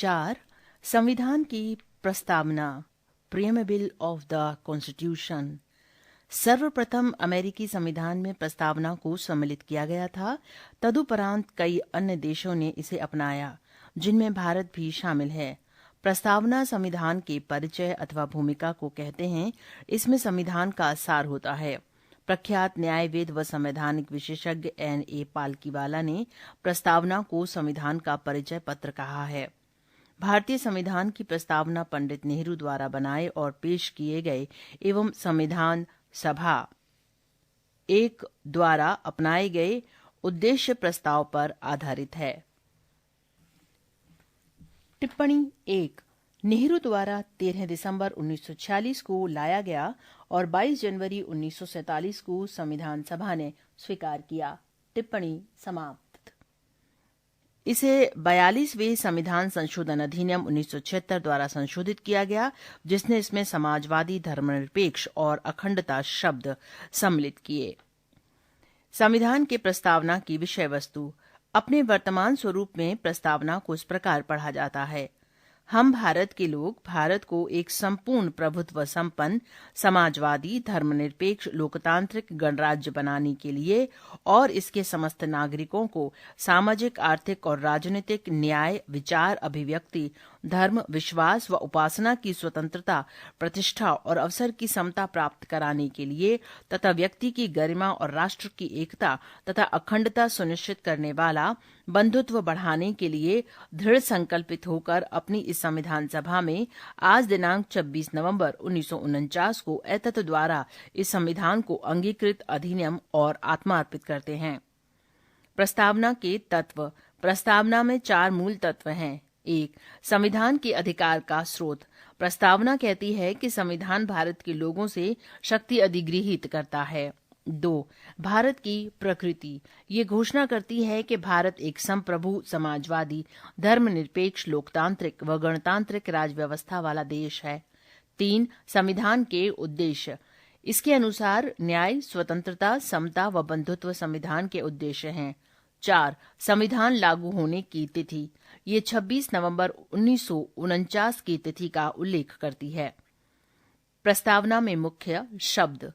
4. संविधान की प्रस्तावना प्रीएम्बल ऑफ द कॉन्स्टिट्यूशन। सर्वप्रथम अमेरिकी संविधान में प्रस्तावना को सम्मिलित किया गया था। तदुपरांत कई अन्य देशों ने इसे अपनाया, जिनमें भारत भी शामिल है। प्रस्तावना संविधान के परिचय अथवा भूमिका को कहते हैं। इसमें संविधान का सार होता है। प्रख्यात न्यायविद व संवैधानिक विशेषज्ञ N.A. पालकीवाला ने प्रस्तावना को संविधान का परिचय पत्र कहा है। भारतीय संविधान की प्रस्तावना पंडित नेहरू द्वारा बनाए और पेश किए गए एवं संविधान सभा 1 द्वारा अपनाए गए उद्देश्य प्रस्ताव पर आधारित है। टिप्पणी 1. नेहरू द्वारा 13 दिसंबर 1946 को लाया गया और 22 जनवरी 1947 को संविधान सभा ने स्वीकार किया। टिप्पणी समाप्त। इसे 42वें संविधान संशोधन अधिनियम 1976 द्वारा संशोधित किया गया, जिसने इसमें समाजवादी, धर्मनिरपेक्ष और अखंडता शब्द सम्मिलित किए। संविधान के प्रस्तावना की विषय वस्तु। अपने वर्तमान स्वरूप में प्रस्तावना को इस प्रकार पढ़ा जाता है। हम भारत के लोग भारत को एक संपूर्ण प्रभुत्व संपन्न, समाजवादी, धर्मनिरपेक्ष, लोकतांत्रिक गणराज्य बनाने के लिए और इसके समस्त नागरिकों को सामाजिक, आर्थिक और राजनीतिक न्याय, विचार, अभिव्यक्ति, धर्म, विश्वास व उपासना की स्वतंत्रता, प्रतिष्ठा और अवसर की समता प्राप्त कराने के लिए तथा व्यक्ति की गरिमा और राष्ट्र की एकता तथा अखंडता सुनिश्चित करने वाला बंधुत्व बढ़ाने के लिए दृढ़ संकल्पित होकर अपनी इस संविधान सभा में आज दिनांक 26 नवंबर 1949 को एतत् द्वारा इस संविधान को अंगीकृत अधिनियम और आत्मार्पित करते हैं। प्रस्तावना के तत्व। प्रस्तावना में 4 मूल तत्व हैं। 1. संविधान के अधिकार का स्रोत। प्रस्तावना कहती है कि संविधान भारत के लोगों से शक्ति अधिगृहीत करता है। 2. भारत की प्रकृति। ये घोषणा करती है कि भारत एक संप्रभु, समाजवादी, धर्मनिरपेक्ष, लोकतांत्रिक व गणतांत्रिक राजव्यवस्था वाला देश है। 3. संविधान के उद्देश्य। इसके अनुसार न्याय, स्वतंत्रता, समता व बंधुत्व संविधान के उद्देश्य हैं। 4. संविधान लागू होने की तिथि। ये 26 नवंबर 1949 की तिथि का उल्लेख करती है। प्रस्तावना में मुख्य शब्द।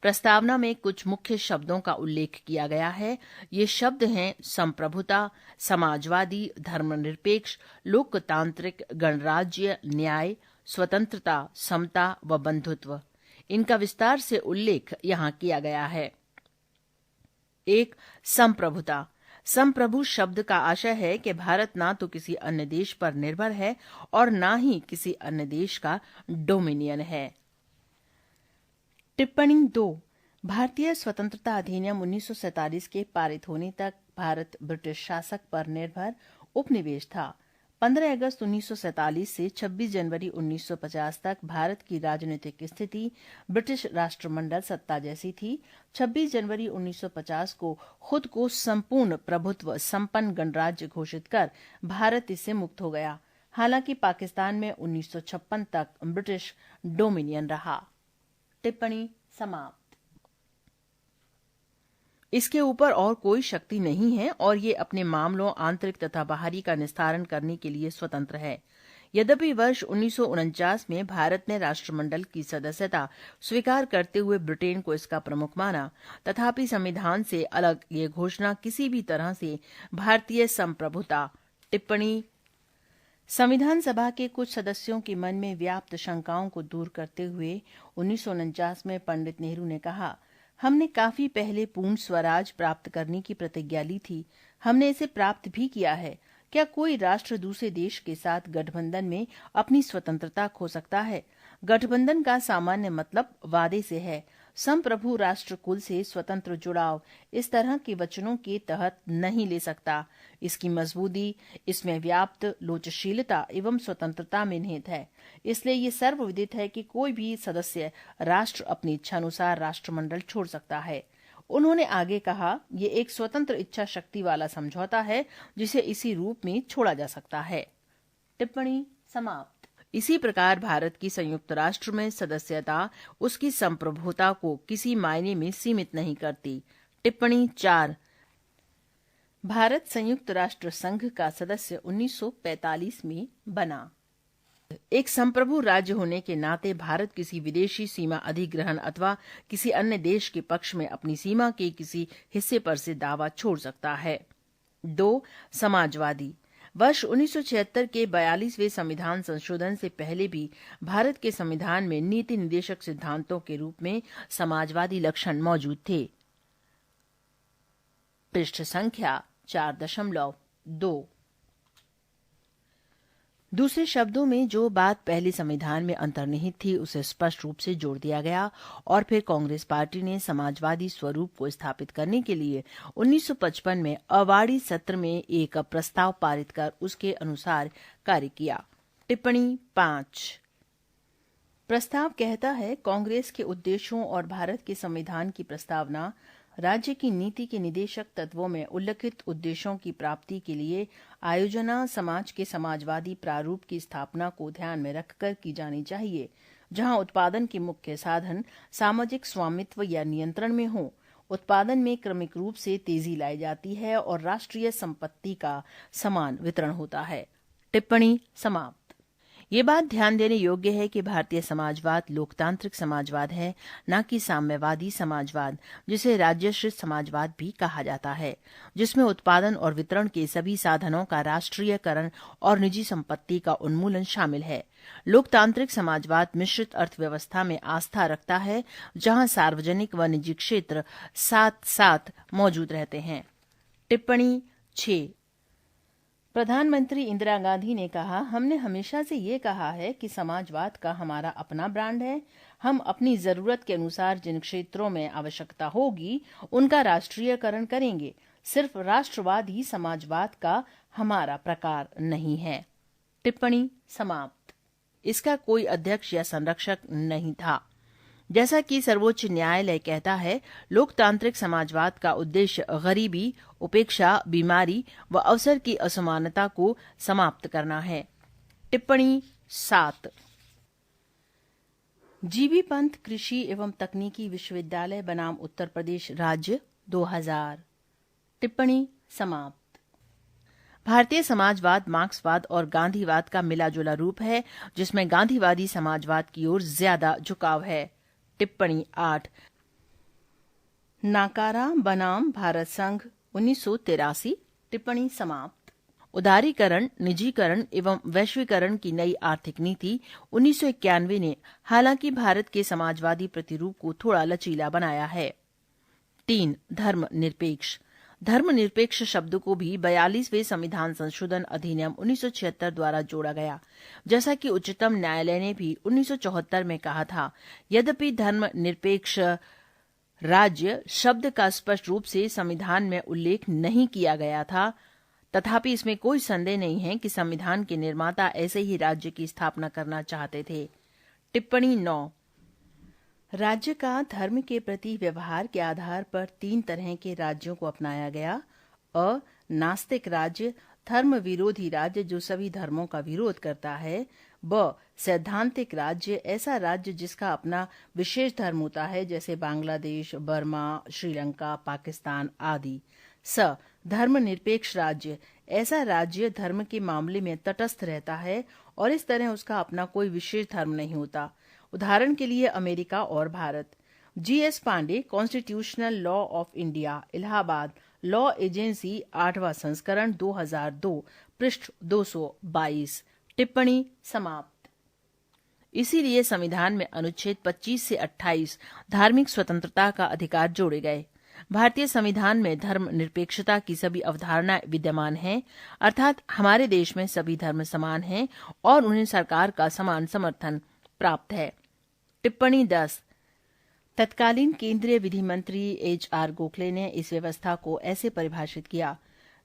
प्रस्तावना में कुछ मुख्य शब्दों का उल्लेख किया गया है। ये शब्द हैं संप्रभुता, समाजवादी, धर्मनिरपेक्ष, लोकतांत्रिक, गणराज्य, न्याय, स्वतंत्रता, समता व बंधुत्व। इनका विस्तार से उल्लेख यहाँ किया गया है। 1. संप्रभुता। संप्रभु शब्द का आशय है कि भारत ना तो किसी अन्य देश पर निर्भर है और ना ही किसी अन्य देश का डोमिनियन है। टिप्पणी 2. भारतीय स्वतंत्रता अधिनियम 1947 के पारित होने तक भारत ब्रिटिश शासक पर निर्भर उपनिवेश था। 15 अगस्त 1947 से 26 जनवरी 1950 तक भारत की राजनीतिक स्थिति ब्रिटिश राष्ट्रमंडल सत्ता जैसी थी। 26 जनवरी 1950 को खुद को संपूर्ण प्रभुत्व संपन्न गणराज्य घोषित कर भारत इससे मुक्त हो गया। हालांकि पाकिस्तान में 1956 तक ब्रिटिश डोमिनियन रहा। टिप्पणी समाप्त। इसके ऊपर और कोई शक्ति नहीं है और ये अपने मामलों आंतरिक तथा बाहरी का निस्तारण करने के लिए स्वतंत्र है। यद्यपि वर्ष 1949 में भारत ने राष्ट्रमंडल की सदस्यता स्वीकार करते हुए ब्रिटेन को इसका प्रमुख माना, तथापि संविधान से अलग ये घोषणा किसी भी तरह से भारतीय संप्रभुता। टिप्पणी। संविधान सभा के कुछ सदस्यों के मन में व्याप्त शंकाओं को दूर करते हुए 1949 में पंडित नेहरू ने कहा, हमने काफी पहले पूर्ण स्वराज प्राप्त करने की प्रतिज्ञा ली थी। हमने इसे प्राप्त भी किया है। क्या कोई राष्ट्र दूसरे देश के साथ गठबंधन में अपनी स्वतंत्रता खो सकता है? गठबंधन का सामान्य मतलब वादे से है। संप्रभु राष्ट्र कुल से स्वतंत्र जुड़ाव इस तरह के वचनों के तहत नहीं ले सकता। इसकी मजबूती इसमें व्याप्त लोचशीलता एवं स्वतंत्रता में निहित है। इसलिए ये सर्वविदित है कि कोई भी सदस्य राष्ट्र अपनी इच्छानुसार राष्ट्रमंडल छोड़ सकता है। उन्होंने आगे कहा, ये एक स्वतंत्र इच्छा शक्ति वाला समझौता है जिसे इसी रूप में छोड़ा जा सकता है। टिप्पणी समाप्त। इसी प्रकार भारत की संयुक्त राष्ट्र में सदस्यता उसकी संप्रभुता को किसी मायने में सीमित नहीं करती। टिप्पणी 4. भारत संयुक्त राष्ट्र संघ का सदस्य 1945 में बना। एक संप्रभु राज्य होने के नाते भारत किसी विदेशी सीमा अधिग्रहण अथवा किसी अन्य देश के पक्ष में अपनी सीमा के किसी हिस्से पर से दावा छोड़ सकता है। 2. समाजवादी। वर्ष 1976 के 42वें संविधान संशोधन से पहले भी भारत के संविधान में नीति निर्देशक सिद्धांतों के रूप में समाजवादी लक्षण मौजूद थे। पृष्ठ संख्या 4.2। दूसरे शब्दों में जो बात पहले संविधान में अंतर्निहित थी उसे स्पष्ट रूप से जोड़ दिया गया और फिर कांग्रेस पार्टी ने समाजवादी स्वरूप को स्थापित करने के लिए 1955 में अवाड़ी सत्र में एक प्रस्ताव पारित कर उसके अनुसार कार्य किया। टिप्पणी 5। प्रस्ताव कहता है, कांग्रेस के उद्देश्यों और भारत के संविधान की प्रस्तावना राज्य की नीति के निदेशक तत्वों में उल्लिखित उद्देश्यों की प्राप्ति के लिए आयोजना समाज के समाजवादी प्रारूप की स्थापना को ध्यान में रखकर की जानी चाहिए, जहां उत्पादन के मुख्य साधन सामाजिक स्वामित्व या नियंत्रण में हो, उत्पादन में क्रमिक रूप से तेजी लाई जाती है और राष्ट्रीय संपत्ति का समान वितरण होता है। टिप्पणी समाप्त। ये बात ध्यान देने योग्य है कि भारतीय समाजवाद लोकतांत्रिक समाजवाद है, न कि साम्यवादी समाजवाद, जिसे राज्यश्रित समाजवाद भी कहा जाता है, जिसमें उत्पादन और वितरण के सभी साधनों का राष्ट्रीयकरण और निजी संपत्ति का उन्मूलन शामिल है। लोकतांत्रिक समाजवाद मिश्रित अर्थव्यवस्था में आस्था रखता है, जहां सार्वजनिक व निजी क्षेत्र साथ साथ मौजूद रहते हैं। टिप्पणी 6। प्रधानमंत्री इंदिरा गांधी ने कहा, हमने हमेशा से ये कहा है कि समाजवाद का हमारा अपना ब्रांड है। हम अपनी जरूरत के अनुसार जिन क्षेत्रों में आवश्यकता होगी उनका राष्ट्रीयकरण करेंगे। सिर्फ राष्ट्रवाद ही समाजवाद का हमारा प्रकार नहीं है। टिप्पणी समाप्त। इसका कोई अध्यक्ष या संरक्षक नहीं था। जैसा कि सर्वोच्च न्यायालय कहता है, लोकतांत्रिक समाजवाद का उद्देश्य गरीबी, उपेक्षा, बीमारी व अवसर की असमानता को समाप्त करना है। टिप्पणी 7। जीबी पंत कृषि एवं तकनीकी विश्वविद्यालय बनाम उत्तर प्रदेश राज्य 2000। टिप्पणी समाप्त। भारतीय समाजवाद मार्क्सवाद और गांधीवाद का मिलाजुला रूप है, जिसमें गांधीवादी समाजवाद की ओर ज्यादा झुकाव है। टिप्पणी 8। नाकारा बनाम भारत संघ 1983। टिप्पणी समाप्त। उदारीकरण, निजीकरण एवं वैश्वीकरण की नई आर्थिक नीति 1991 ने हालांकि भारत के समाजवादी प्रतिरूप को थोड़ा लचीला बनाया है। 3. धर्मनिरपेक्ष। धर्मनिरपेक्ष शब्द को भी 42वें संविधान संशोधन अधिनियम 1976 द्वारा जोड़ा गया, जैसा कि उच्चतम न्यायालय ने भी 1974 में कहा था। यद्यपि धर्मनिरपेक्ष राज्य शब्द का स्पष्ट रूप से संविधान में उल्लेख नहीं किया गया था, तथापि इसमें कोई संदेह नहीं है कि संविधान के निर्माता ऐसे ही राज्य की स्थापना करना चाहते थे। टिप्पणी 9। राज्य का धर्म के प्रति व्यवहार के आधार पर 3 तरह के राज्यों को अपनाया गया। अ. नास्तिक राज्य, धर्म विरोधी राज्य जो सभी धर्मों का विरोध करता है। ब. सैद्धांतिक राज्य, ऐसा राज्य जिसका अपना विशेष धर्म होता है, जैसे बांग्लादेश, बर्मा, श्रीलंका, पाकिस्तान आदि। स. धर्मनिरपेक्ष राज्य, ऐसा राज्य धर्म के मामले में तटस्थ रहता है और इस तरह उसका अपना कोई विशेष धर्म नहीं होता। उदाहरण के लिए अमेरिका और Bharat. G S. Pande, constitutional law of India, Allahabad law agency, 8वां संस्करण, 2002, पृष्ठ 222। टिप्पणी समाप्त। इसीलिए संविधान में अनुच्छेद 25 से 28 धार्मिक स्वतंत्रता का अधिकार जोड़े गए। भारतीय संविधान में धर्मनिरपेक्षता की सभी अवधारणाएं विद्यमान हैं, अर्थात हमारे देश में सभी धर्म समान हैं और उन्हें सरकार का समान समर्थन प्राप्त है। टिप्पणी 10। तत्कालीन केंद्रीय विधि मंत्री H.R. गोखले ने इस व्यवस्था को ऐसे परिभाषित किया,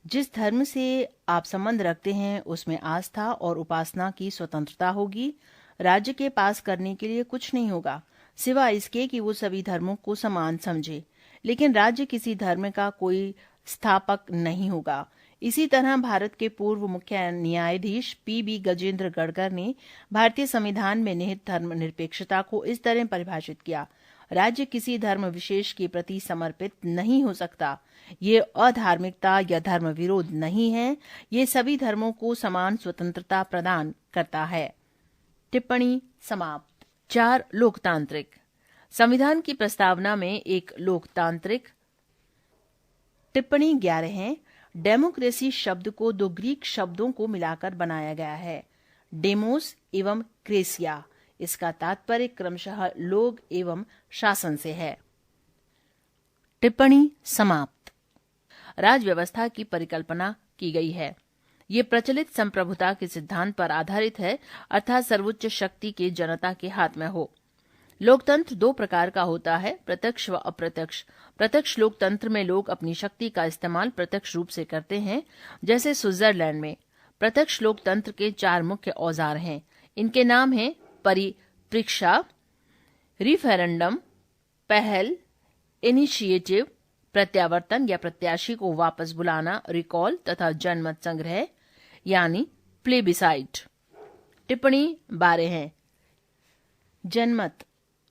जिस धर्म से आप संबंध रखते हैं उसमें आस्था और उपासना की स्वतंत्रता होगी। राज्य के पास करने के लिए कुछ नहीं होगा, सिवाय इसके कि वो सभी धर्मों को समान समझे, लेकिन राज्य किसी धर्म का कोई स्थापक नहीं होगा। इसी तरह भारत के पूर्व मुख्य न्यायाधीश P.B. गजेंद्र गड़कर ने भारतीय संविधान में निहित धर्मनिरपेक्षता को इस तरह परिभाषित किया, राज्य किसी धर्म विशेष के प्रति समर्पित नहीं हो सकता, ये अधार्मिकता या धर्म विरोध नहीं है, ये सभी धर्मों को समान स्वतंत्रता प्रदान करता है। टिप्पणी समाप्त। 4. लोकतांत्रिक। संविधान की प्रस्तावना में एक लोकतांत्रिक। टिप्पणी 11 है। डेमोक्रेसी शब्द को दो ग्रीक शब्दों को मिलाकर बनाया गया है, डेमोस एवं क्रेसिया। इसका तात्पर्य क्रमशः लोग एवं शासन से है। टिप्पणी समाप्त। राज व्यवस्था की परिकल्पना की गई है। ये प्रचलित संप्रभुता के सिद्धांत पर आधारित है, अर्थात सर्वोच्च शक्ति के जनता के हाथ में हो। लोकतंत्र 2 प्रकार का होता है, प्रत्यक्ष व अप्रत्यक्ष। प्रत्यक्ष लोकतंत्र में लोग अपनी शक्ति का इस्तेमाल प्रत्यक्ष रूप से करते हैं, जैसे स्विट्जरलैंड में। प्रत्यक्ष लोकतंत्र के 4 मुख्य औजार हैं। इनके नाम हैं परिप्रेक्षा, रिफरेंडम, पहल, इनिशिएटिव, प्रत्यावर्तन या प्रत्याशी को वापस बुलाना, रिकॉल, तथा जनमत संग्रह यानी प्लेबिसाइट। टिप्पणी 12 है। जनमत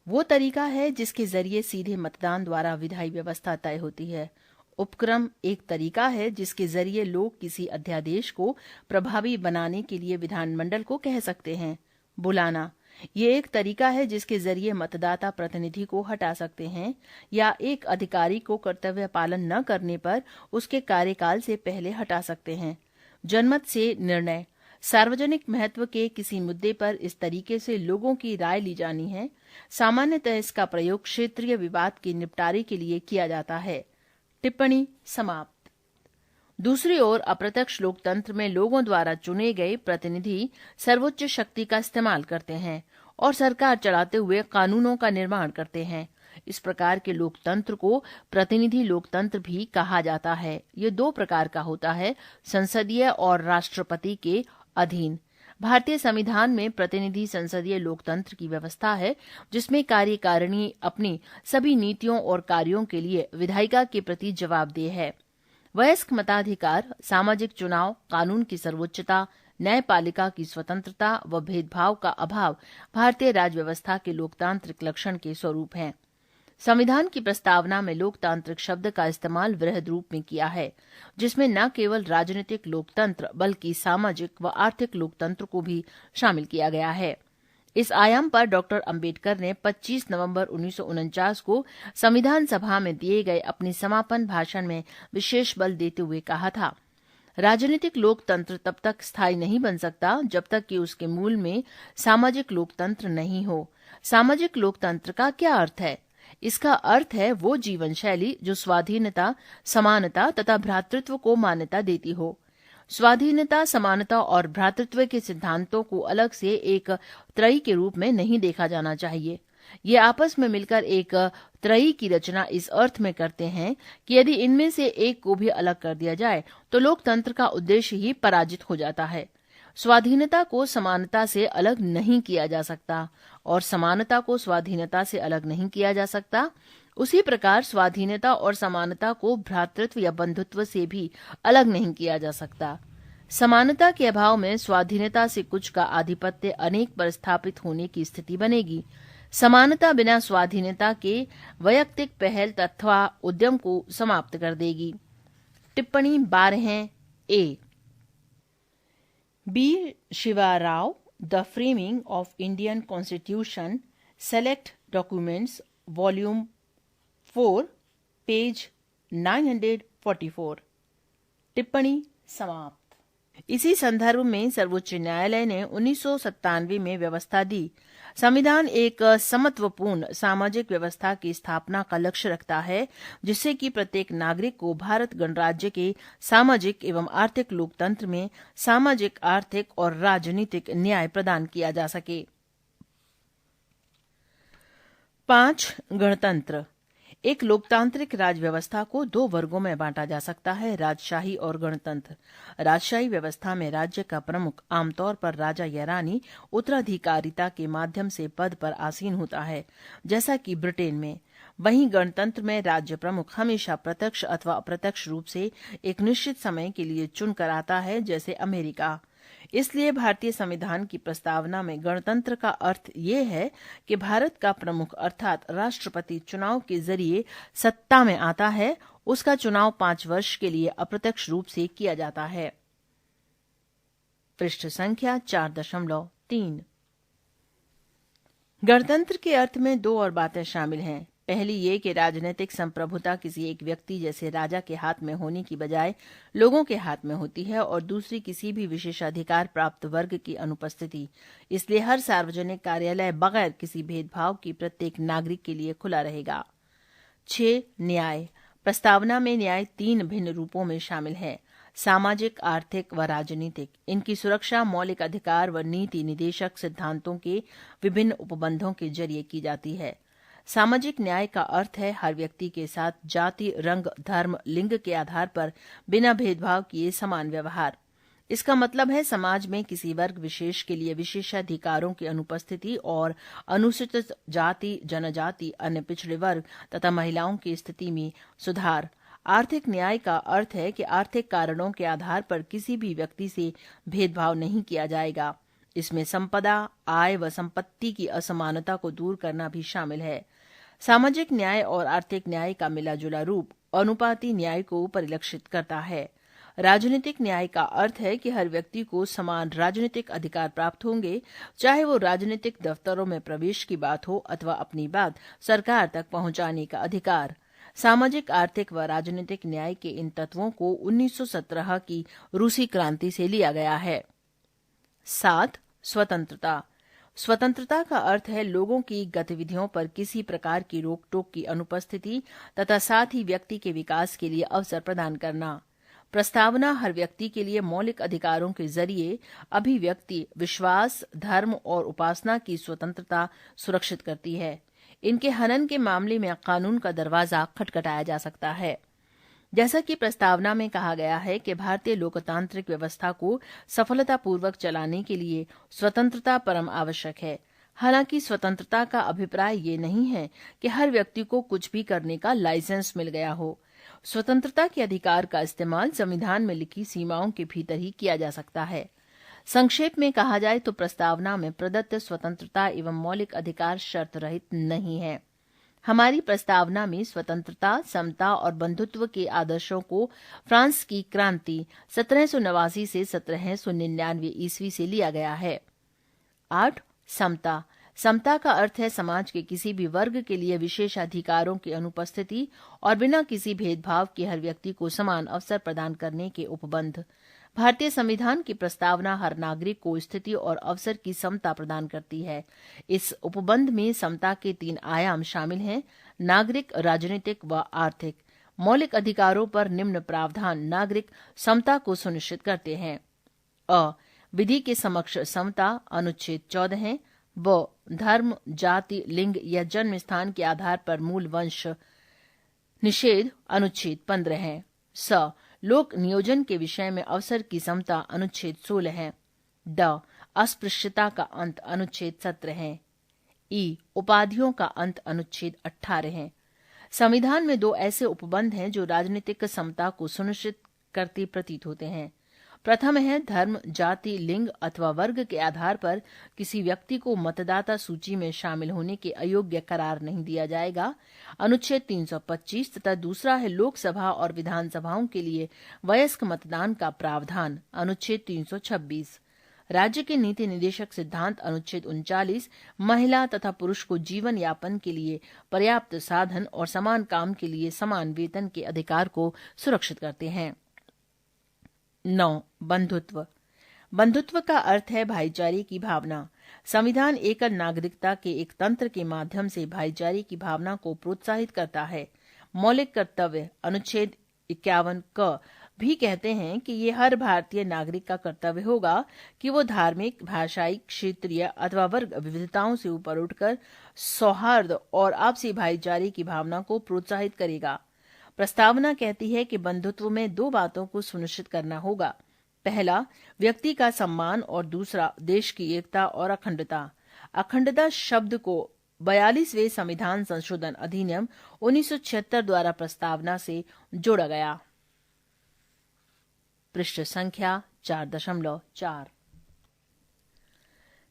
वो तरीका है जिसके जरिए सीधे मतदान द्वारा विधायी व्यवस्था तय होती है। उपक्रम एक तरीका है जिसके जरिए लोग किसी अध्यादेश को प्रभावी बनाने के लिए विधानमंडल को कह सकते हैं। बुलाना ये एक तरीका है जिसके जरिए मतदाता प्रतिनिधि को हटा सकते हैं या एक अधिकारी को कर्तव्य पालन न करने पर उसके कार्यकाल से पहले हटा सकते हैं। जनमत से निर्णय सार्वजनिक महत्व के किसी मुद्दे पर इस तरीके से लोगों की राय ली जानी है। सामान्यतः इसका प्रयोग क्षेत्रीय विवाद के निपटारे के लिए किया जाता है। टिप्पणी समाप्त। दूसरी ओर अप्रत्यक्ष लोकतंत्र में लोगों द्वारा चुने गए प्रतिनिधि सर्वोच्च शक्ति का इस्तेमाल करते हैं और सरकार चलाते हुए कानूनों का निर्माण करते हैं। इस प्रकार के लोकतंत्र को प्रतिनिधि लोकतंत्र भी कहा जाता है। ये 2 प्रकार का होता है, संसदीय और राष्ट्रपति के अधीन। भारतीय संविधान में प्रतिनिधि संसदीय लोकतंत्र की व्यवस्था है, जिसमें कार्यकारिणी अपनी सभी नीतियों और कार्यों के लिए विधायिका के प्रति जवाबदेह है। वयस्क मताधिकार, सामाजिक चुनाव, कानून की सर्वोच्चता, न्यायपालिका की स्वतंत्रता व भेदभाव का अभाव भारतीय राजव्यवस्था के लोकतांत्रिक लक्षण के स्वरूप हैं। संविधान की प्रस्तावना में लोकतांत्रिक शब्द का इस्तेमाल वृहद रूप में किया है, जिसमें न केवल राजनीतिक लोकतंत्र बल्कि सामाजिक व आर्थिक लोकतंत्र को भी शामिल किया गया है। इस आयाम पर डॉक्टर अंबेडकर ने 25 नवंबर 1949 को संविधान सभा में दिए गए अपनी समापन भाषण में विशेष बल देते हुए कहा था, राजनीतिक लोकतंत्र तब तक स्थायी नहीं बन सकता जब तक कि उसके मूल में सामाजिक लोकतंत्र नहीं हो। सामाजिक लोकतंत्र का क्या अर्थ है? इसका अर्थ है वो जीवन शैली जो स्वाधीनता, समानता तथा भ्रातृत्व को मान्यता देती हो। स्वाधीनता, समानता और भ्रातृत्व के सिद्धांतों को अलग से एक त्रयी के रूप में नहीं देखा जाना चाहिए। ये आपस में मिलकर एक त्रयी की रचना इस अर्थ में करते हैं कि यदि इनमें से एक को भी अलग कर दिया जाए तो लोकतंत्र का उद्देश्य ही पराजित हो जाता है। स्वाधीनता को समानता से अलग नहीं किया जा सकता और समानता को स्वाधीनता से अलग नहीं किया जा सकता। उसी प्रकार स्वाधीनता और समानता को भ्रातृत्व या बंधुत्व से भी अलग नहीं किया जा सकता। समानता के अभाव में स्वाधीनता से कुछ का आधिपत्य अनेक पर स्थापित होने की स्थिति बनेगी। समानता बिना स्वाधीनता के वैयक्तिक पहल तथा उद्यम को समाप्त कर देगी। टिप्पणी 12 ए। B Shiva Rao, the framing of Indian constitution, select documents, volume 4, page 944। टिप्पणी समाप्त। इसी संदर्भ में सर्वोच्च न्यायालय ने 1997 में व्यवस्था दी, संविधान एक समत्वपूर्ण सामाजिक व्यवस्था की स्थापना का लक्ष्य रखता है, जिससे कि प्रत्येक नागरिक को भारत गणराज्य के सामाजिक एवं आर्थिक लोकतंत्र में सामाजिक, आर्थिक और राजनीतिक न्याय प्रदान किया जा सके। 5. गणतंत्र। एक लोकतांत्रिक राजव्यवस्था को 2 वर्गों में बांटा जा सकता है, राजशाही और गणतंत्र। राजशाही व्यवस्था में राज्य का प्रमुख आमतौर पर राजा या रानी उत्तराधिकारिता के माध्यम से पद पर आसीन होता है, जैसा कि ब्रिटेन में। वहीं गणतंत्र में राज्य प्रमुख हमेशा प्रत्यक्ष अथवा अप्रत्यक्ष रूप से एक निश्चित समय के लिए चुनकर आता है, जैसे अमेरिका। इसलिए भारतीय संविधान की प्रस्तावना में गणतंत्र का अर्थ ये है कि भारत का प्रमुख अर्थात राष्ट्रपति चुनाव के जरिए सत्ता में आता है उसका चुनाव 5 वर्ष के लिए अप्रत्यक्ष रूप से किया जाता है। पृष्ठ संख्या 4.3। गणतंत्र के अर्थ में 2 और बातें शामिल हैं। पहली ये कि राजनीतिक संप्रभुता किसी एक व्यक्ति जैसे राजा के हाथ में होने की बजाय लोगों के हाथ में होती है, और दूसरी किसी भी विशेषाधिकार प्राप्त वर्ग की अनुपस्थिति। इसलिए हर सार्वजनिक कार्यालय बगैर किसी भेदभाव की प्रत्येक नागरिक के लिए खुला रहेगा। 6. न्याय। प्रस्तावना में न्याय 3 भिन्न रूपों में शामिल है: सामाजिक, आर्थिक व राजनीतिक। इनकी सुरक्षा मौलिक अधिकार व नीति निदेशक सिद्धांतों के विभिन्न उपबंधों के जरिए की जाती है। सामाजिक न्याय का अर्थ है हर व्यक्ति के साथ जाति, रंग, धर्म, लिंग के आधार पर बिना भेदभाव किए समान व्यवहार। इसका मतलब है समाज में किसी वर्ग विशेष के लिए विशेषाधिकारों की अनुपस्थिति और अनुसूचित जाति, जनजाति, अन्य पिछड़े वर्ग तथा महिलाओं की स्थिति में सुधार। आर्थिक न्याय का अर्थ है कि आर्थिक कारणों के आधार पर किसी भी व्यक्ति से भेदभाव नहीं किया जाएगा। इसमें संपदा, आय व संपत्ति की असमानता को दूर करना भी शामिल है। सामाजिक न्याय और आर्थिक न्याय का मिलाजुला रूप अनुपाती न्याय को परिलक्षित करता है। राजनीतिक न्याय का अर्थ है कि हर व्यक्ति को समान राजनीतिक अधिकार प्राप्त होंगे, चाहे वो राजनीतिक दफ्तरों में प्रवेश की बात हो अथवा अपनी बात सरकार तक पहुंचाने का अधिकार। सामाजिक, आर्थिक व राजनीतिक न्याय के इन तत्वों को 1917 की रूसी क्रांति से लिया गया है। 7. स्वतंत्रता। स्वतंत्रता का अर्थ है लोगों की गतिविधियों पर किसी प्रकार की रोक-टोक की अनुपस्थिति तथा साथ ही व्यक्ति के विकास के लिए अवसर प्रदान करना। प्रस्तावना हर व्यक्ति के लिए मौलिक अधिकारों के जरिए अभिव्यक्ति, विश्वास, धर्म और उपासना की स्वतंत्रता सुरक्षित करती है। इनके हनन के मामले में कानून का दरवाजा खटखटाया जा सकता है। जैसा कि प्रस्तावना में कहा गया है कि भारतीय लोकतांत्रिक व्यवस्था को सफलतापूर्वक चलाने के लिए स्वतंत्रता परम आवश्यक है। हालांकि स्वतंत्रता का अभिप्राय ये नहीं है कि हर व्यक्ति को कुछ भी करने का लाइसेंस मिल गया हो। स्वतंत्रता के अधिकार का इस्तेमाल संविधान में लिखी सीमाओं के भीतर ही किया जा सकता है। संक्षेप में कहा जाए तो प्रस्तावना में प्रदत्त स्वतंत्रता एवं मौलिक अधिकार शर्त रहित नहीं है। हमारी प्रस्तावना में स्वतंत्रता, समता और बंधुत्व के आदर्शों को फ्रांस की क्रांति 1789 से 1799 ईस्वी से लिया गया है। 8. समता। समता का अर्थ है समाज के किसी भी वर्ग के लिए विशेषाधिकारों की अनुपस्थिति और बिना किसी भेदभाव के हर व्यक्ति को समान अवसर प्रदान करने के उपबंध। भारतीय संविधान की प्रस्तावना हर नागरिक को स्थिति और अवसर की समता प्रदान करती है। इस उपबंध में समता के 3 आयाम शामिल हैं: नागरिक, राजनीतिक व आर्थिक। मौलिक अधिकारों पर निम्न प्रावधान नागरिक समता को सुनिश्चित करते हैं: अ. विधि के समक्ष समता, अनुच्छेद 14 है। ब. धर्म, जाति, लिंग या जन्म स्थान के आधार पर मूल वंश निषेध, अनुच्छेद 15 है। स. लोक नियोजन के विषय में अवसर की समता, अनुच्छेद 16 है। ड. अस्पृश्यता का अंत, अनुच्छेद 17 है। ई. उपाधियों का अंत, अनुच्छेद 18 है। संविधान में 2 ऐसे उपबंध हैं जो राजनीतिक समता को सुनिश्चित करते प्रतीत होते हैं। प्रथम है धर्म, जाति, लिंग अथवा वर्ग के आधार पर किसी व्यक्ति को मतदाता सूची में शामिल होने के अयोग्य करार नहीं दिया जाएगा, अनुच्छेद 325 तथा दूसरा है लोकसभा और विधानसभाओं के लिए वयस्क मतदान का प्रावधान, अनुच्छेद 326। राज्य के नीति निदेशक सिद्धांत, अनुच्छेद 39, महिला तथा पुरुष को जीवन यापन के लिए पर्याप्त साधन और समान काम के लिए समान वेतन के अधिकार को सुरक्षित करते हैं। 9. बंधुत्व। बंधुत्व का अर्थ है भाईचारे की भावना। संविधान एकल नागरिकता के एक तंत्र के माध्यम से भाईचारे की भावना को प्रोत्साहित करता है। मौलिक कर्तव्य, अनुच्छेद 51 क भी कहते हैं कि ये हर भारतीय नागरिक का कर्तव्य होगा कि वो धार्मिक, भाषाई, क्षेत्रीय अथवा वर्ग विविधताओं से ऊपर उठकर सौहार्द और आपसी भाईचारे की भावना को प्रोत्साहित करेगा। प्रस्तावना कहती है कि बंधुत्व में 2 बातों को सुनिश्चित करना होगा: पहला, व्यक्ति का सम्मान और दूसरा, देश की एकता और अखंडता। अखंडता शब्द को 42वें संविधान संशोधन अधिनियम 1976 द्वारा प्रस्तावना से जोड़ा गया। पृष्ठ संख्या 4.4।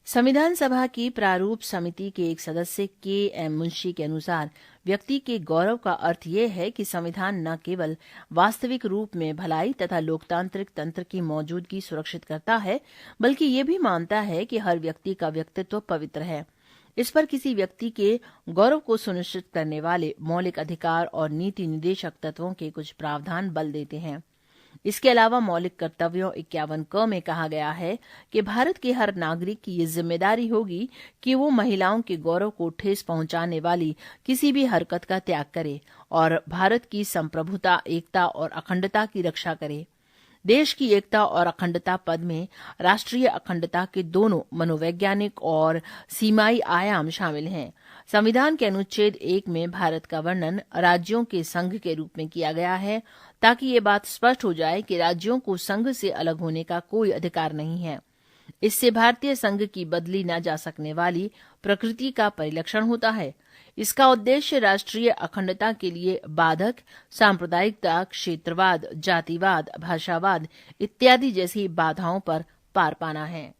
संविधान सभा की प्रारूप समिति के एक सदस्य के.एम. मुंशी के अनुसार व्यक्ति के गौरव का अर्थ ये है कि संविधान न केवल वास्तविक रूप में भलाई तथा लोकतांत्रिक तंत्र की मौजूदगी सुरक्षित करता है, बल्कि ये भी मानता है कि हर व्यक्ति का व्यक्तित्व पवित्र है। इस पर किसी व्यक्ति के गौरव को सुनिश्चित करने वाले मौलिक अधिकार और नीति निदेशक तत्वों के कुछ प्रावधान बल देते हैं। इसके अलावा मौलिक कर्तव्यों 51 क में कहा गया है कि भारत के हर नागरिक की ये जिम्मेदारी होगी कि वो महिलाओं के गौरव को ठेस पहुंचाने वाली किसी भी हरकत का त्याग करे और भारत की संप्रभुता, एकता और अखंडता की रक्षा करे। देश की एकता और अखंडता पद में राष्ट्रीय अखंडता के दोनों मनोवैज्ञानिक और सीमाई आयाम शामिल हैं। संविधान के अनुच्छेद 1 में भारत का वर्णन राज्यों के संघ के रूप में किया गया है, ताकि ये बात स्पष्ट हो जाए कि राज्यों को संघ से अलग होने का कोई अधिकार नहीं है। इससे भारतीय संघ की बदली न जा सकने वाली प्रकृति का परिलक्षण होता है। इसका उद्देश्य राष्ट्रीय अखंडता के लिए बाधक सांप्रदायिकता, क्षेत्रवाद, जातिवाद, भाषावाद इत्यादि जैसी बाधाओं पर पार पाना है।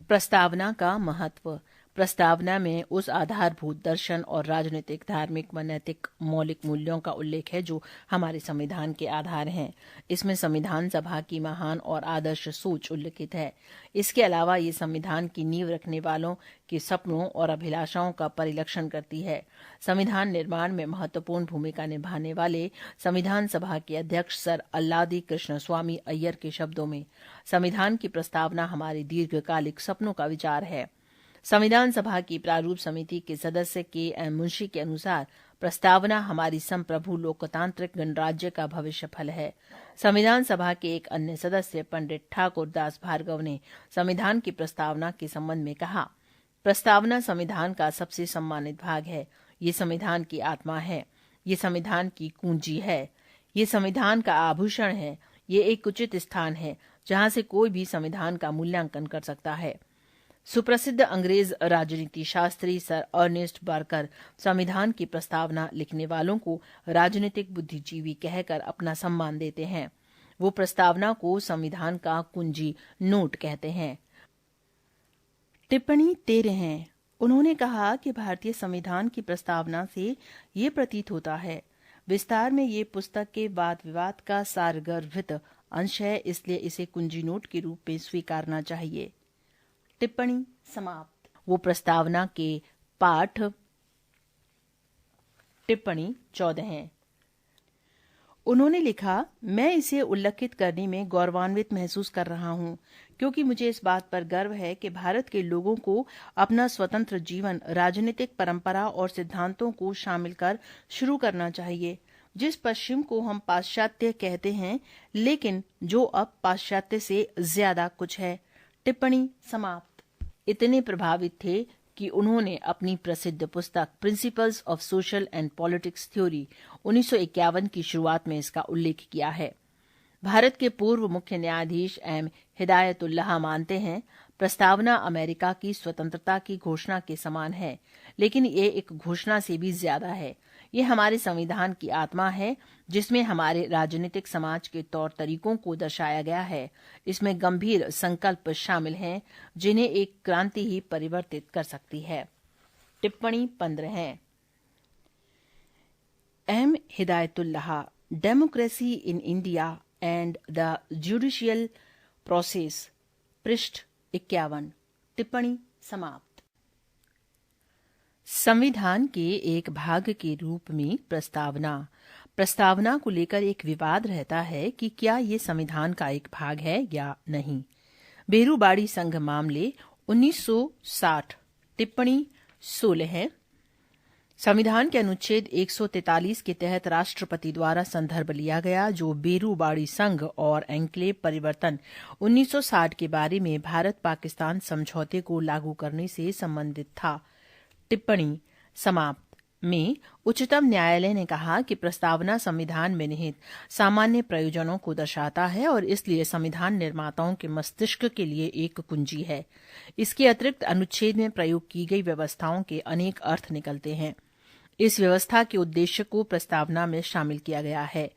प्रस्तावना का महत्व। प्रस्तावना में उस आधारभूत दर्शन और राजनीतिक, धार्मिक व नैतिक मौलिक मूल्यों का उल्लेख है जो हमारे संविधान के आधार हैं। इसमें संविधान सभा की महान और आदर्श सोच उल्लिखित है। इसके अलावा ये संविधान की नींव रखने वालों के सपनों और अभिलाषाओं का परिलक्षण करती है। संविधान निर्माण में महत्वपूर्ण भूमिका निभाने वाले संविधान सभा के अध्यक्ष सर अल्लादी कृष्ण स्वामी अय्यर के शब्दों में, संविधान की प्रस्तावना हमारे दीर्घकालिक सपनों का विचार है। संविधान सभा की प्रारूप समिति के सदस्य के.एम. मुंशी के अनुसार प्रस्तावना हमारी संप्रभु लोकतांत्रिक गणराज्य का भविष्य फल है। संविधान सभा के एक अन्य सदस्य पंडित ठाकुर दास भार्गव ने संविधान की प्रस्तावना के संबंध में कहा, प्रस्तावना संविधान का सबसे सम्मानित भाग है। ये संविधान की आत्मा है, ये संविधान की कुंजी है, ये संविधान का आभूषण है, ये एक उचित स्थान है जहां से कोई भी संविधान का मूल्यांकन कर सकता है। सुप्रसिद्ध अंग्रेज राजनीति शास्त्री सर अर्नेस्ट बार्कर संविधान की प्रस्तावना लिखने वालों को राजनीतिक बुद्धिजीवी कहकर अपना सम्मान देते हैं। वो प्रस्तावना को संविधान का कुंजी नोट कहते हैं। टिप्पणी 13 है। उन्होंने कहा कि भारतीय संविधान की प्रस्तावना से ये प्रतीत होता है, विस्तार में ये पुस्तक के वाद विवाद का सारगर्भित अंश है, इसलिए इसे कुंजी नोट के रूप में स्वीकारना चाहिए। टिप्पणी समाप्त। वो प्रस्तावना के पाठ टिप्पणी 14 है। उन्होंने लिखा, मैं इसे उल्लेखित करने में गौरवान्वित महसूस कर रहा हूं, क्योंकि मुझे इस बात पर गर्व है कि भारत के लोगों को अपना स्वतंत्र जीवन राजनीतिक परंपरा और सिद्धांतों को शामिल कर शुरू करना चाहिए, जिस पश्चिम को हम पाश्चात्य कहते हैं, लेकिन जो अब पाश्चात्य से ज्यादा कुछ है। टिप्पणी समाप्त। इतने प्रभावित थे कि उन्होंने अपनी प्रसिद्ध पुस्तक principles of social and politics theory 1951 की शुरुआत में इसका उल्लेख किया है। भारत के पूर्व मुख्य न्यायाधीश एम हिदायतुल्लाह मानते हैं, प्रस्तावना अमेरिका की स्वतंत्रता की घोषणा के समान है, लेकिन ये एक घोषणा से भी ज्यादा है। ये हमारे संविधान की आत्मा है, जिसमें हमारे राजनीतिक समाज के तौर तरीकों को दर्शाया गया है। इसमें गंभीर संकल्प शामिल हैं, जिन्हें एक क्रांति ही परिवर्तित कर सकती है। टिप्पणी 15 है। M Hidayatullah, democracy in India and the judicial process, पृष्ठ 51। टिप्पणी समाप्त। संविधान के एक भाग के रूप में प्रस्तावना को लेकर एक विवाद रहता है कि क्या ये संविधान का एक भाग है या नहीं। बेरूबाड़ी संघ मामले 1960। टिप्पणी 16 है। संविधान के अनुच्छेद 143 के तहत राष्ट्रपति द्वारा संदर्भ लिया गया, जो बेरूबाड़ी संघ और एन्क्लेव परिवर्तन 1960 के बारे में भारत पाकिस्तान समझौते को लागू करने से संबंधित था। टिप्पणी समाप्त। में उच्चतम न्यायालय ने कहा कि प्रस्तावना संविधान में निहित सामान्य प्रयोजनों को दर्शाता है और इसलिए संविधान निर्माताओं के मस्तिष्क के लिए एक कुंजी है। इसके अतिरिक्त अनुच्छेद में प्रयोग की गई व्यवस्थाओं के अनेक अर्थ निकलते हैं। इस व्यवस्था के उद्देश्य को प्रस्तावना में शामिल किया गया है।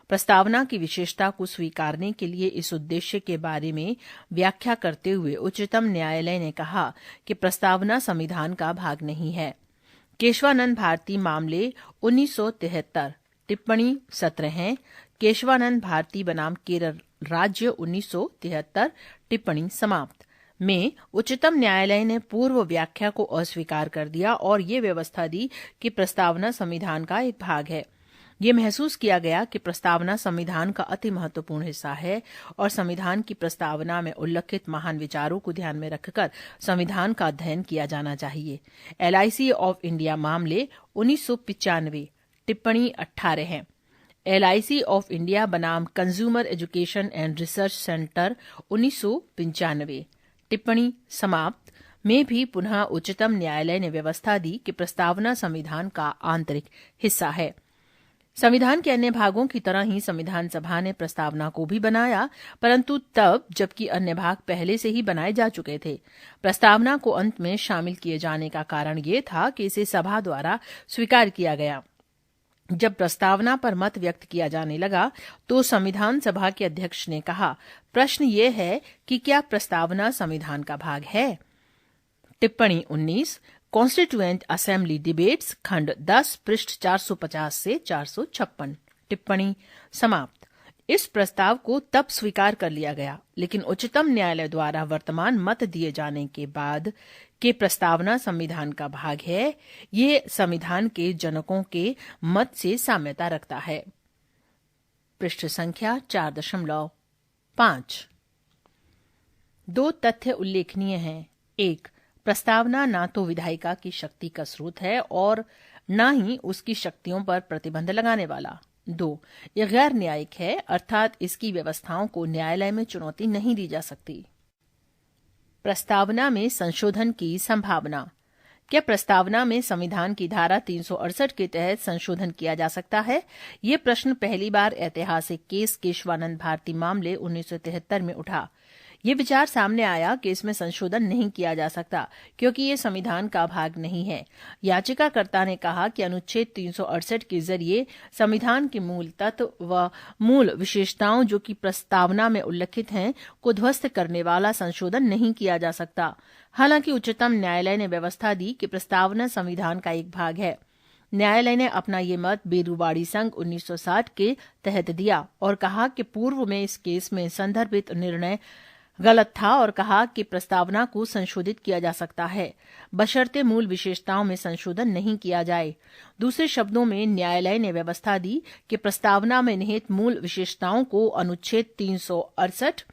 प्रस्तावना की विशेषता को स्वीकारने के लिए इस उद्देश्य के बारे में व्याख्या करते हुए उच्चतम न्यायालय ने कहा कि प्रस्तावना संविधान का भाग नहीं है। केशवानंद भारती मामले 1973 टिप्पणी 17 है। केशवानंद भारती बनाम केरल राज्य 1973 टिप्पणी समाप्त में उच्चतम न्यायालय ने पूर्व व्याख्या को अस्वीकार कर दिया और ये व्यवस्था दी कि प्रस्तावना संविधान का एक भाग है। ये महसूस किया गया कि प्रस्तावना संविधान का अति महत्वपूर्ण हिस्सा है और संविधान की प्रस्तावना में उल्लिखित महान विचारों को ध्यान में रखकर संविधान का अध्ययन किया जाना चाहिए। LIC ऑफ इंडिया मामले 1995 टिप्पणी 18 है। LIC ऑफ इंडिया बनाम consumer education and research centre 1995 टिप्पणी समाप्त में भी पुनः उच्चतम न्यायालय ने व्यवस्था दी कि प्रस्तावना संविधान का आंतरिक हिस्सा है। संविधान के अन्य भागों की तरह ही संविधान सभा ने प्रस्तावना को भी बनाया, परंतु तब जबकि अन्य भाग पहले से ही बनाए जा चुके थे। प्रस्तावना को अंत में शामिल किए जाने का कारण ये था कि इसे सभा द्वारा स्वीकार किया गया। जब प्रस्तावना पर मत व्यक्त किया जाने लगा तो संविधान सभा के अध्यक्ष ने कहा, प्रश्न ये है कि क्या प्रस्तावना संविधान का भाग है? टिप्पणी 19 कॉन्स्टिट्यूएंट असेंबली डिबेट्स खंड 10 पृष्ठ 450 से 456 टिप्पणी समाप्त। इस प्रस्ताव को तब स्वीकार कर लिया गया, लेकिन उच्चतम न्यायालय द्वारा वर्तमान मत दिए जाने के बाद कि प्रस्तावना संविधान का भाग है, ये संविधान के जनकों के मत से साम्यता रखता है। पृष्ठ संख्या 4.5 दो तथ्य उल्लेखनीय हैं। 1. प्रस्तावना न तो विधायिका की शक्ति का स्रोत है और न ही उसकी शक्तियों पर प्रतिबंध लगाने वाला। 2. यह गैर न्यायिक है, अर्थात इसकी व्यवस्थाओं को न्यायालय में चुनौती नहीं दी जा सकती। प्रस्तावना में संशोधन की संभावना। क्या प्रस्तावना में संविधान की धारा 368 के तहत संशोधन किया जा सकता है? ये प्रश्न पहली बार ऐतिहासिक केस केशवानंद भारती मामले 1973 में उठा। ये विचार सामने आया कि इसमें संशोधन नहीं किया जा सकता क्योंकि ये संविधान का भाग नहीं है। याचिकाकर्ता ने कहा कि अनुच्छेद 368 के जरिए संविधान के मूल तत्व व मूल विशेषताओं जो कि प्रस्तावना में उल्लिखित हैं को ध्वस्त करने वाला संशोधन नहीं किया जा सकता। हालांकि उच्चतम न्यायालय ने व्यवस्था दी कि प्रस्तावना संविधान का एक भाग है। न्यायालय ने अपना ये मत बेरूवाड़ी संघ 1960 के तहत दिया और कहा कि पूर्व में इस केस में संदर्भित निर्णय गलत था और कहा कि प्रस्तावना को संशोधित किया जा सकता है, बशर्ते मूल विशेषताओं में संशोधन नहीं किया जाए। दूसरे शब्दों में न्यायालय ने व्यवस्था दी कि प्रस्तावना में निहित मूल विशेषताओं को अनुच्छेद 368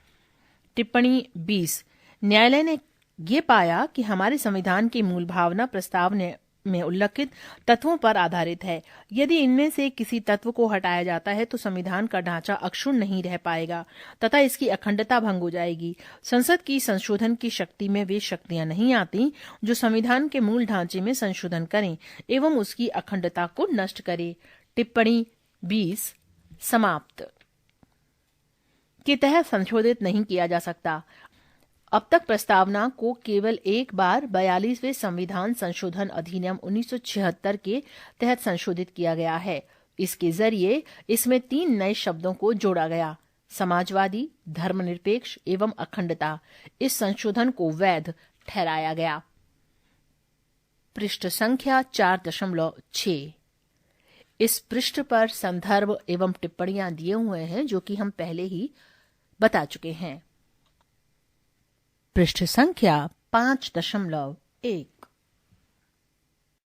टिप्पणी 20 न्यायालय ने ये पाया कि हमारे संविधान की मूल भावना प्रस्तावना में उल्लिखित तत्वों पर आधारित है। यदि इनमें से किसी तत्व को हटाया जाता है तो संविधान का ढांचा अक्षुण्ण नहीं रह पाएगा तथा इसकी अखंडता भंग हो जाएगी। संसद की संशोधन की शक्ति में वे शक्तियां नहीं आती जो संविधान के मूल ढांचे में संशोधन करें एवं उसकी अखंडता को नष्ट करे। टिप्पणी 20 समाप्त के तहत संशोधित नहीं किया जा सकता। अब तक प्रस्तावना को केवल एक बार 42वें संविधान संशोधन अधिनियम 1976 के तहत संशोधित किया गया है। इसके जरिए इसमें 3 नए शब्दों को जोड़ा गया: समाजवादी, धर्मनिरपेक्ष एवं अखंडता। इस संशोधन को वैध ठहराया गया। पृष्ठ संख्या 4.6 इस पृष्ठ पर संदर्भ एवं टिप्पणियां दिए हुए हैं जो कि हम पहले ही बता चुके हैं। पृष्ठ संख्या 5.1